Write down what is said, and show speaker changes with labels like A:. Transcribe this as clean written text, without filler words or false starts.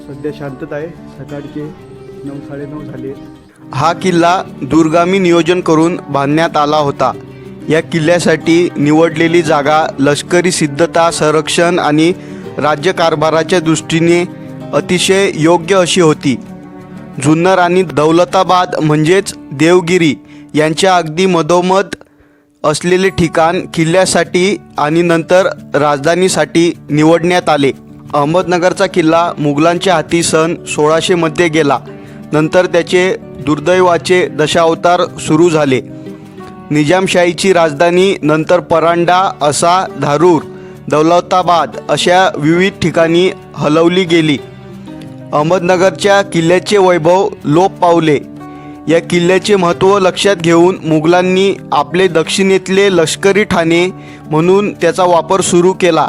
A: सध्या शांतता आहे. सकाळचे 9:30 झाले.
B: हा किल्ला दूरगामी नियोजन करून बांधण्यात आला होता. या किल्ल्यासाठी निवडलेली जागा लष्करी सिद्धता, संरक्षण आणि राज्यकारभाराच्या दृष्टीने अतिशय योग्य अशी होती. जुन्नर आणि दौलताबाद म्हणजेच देवगिरी यांच्या अगदी मधोमध असलेले ठिकाण किल्ल्यासाठी आणि नंतर राजधानीसाठी निवडण्यात आले. अहमदनगरचा किल्ला मुघलांच्या हाती सन 1600 मध्ये गेला. नंतर त्याचे दुर्दैवाचे दशावतार सुरू झाले. निजामशाहीची राजधानी नंतर परांडा, असा, धारूर, दौलताबाद अशा विविध ठिकाणी हलवली गेली. अहमदनगरच्या किल्ल्याचे वैभव लोप पावले. या किल्ल्याचे महत्त्व लक्षात घेऊन मुघलांनी आपले दक्षिणेतले लष्करी ठाणे म्हणून त्याचा वापर सुरू केला.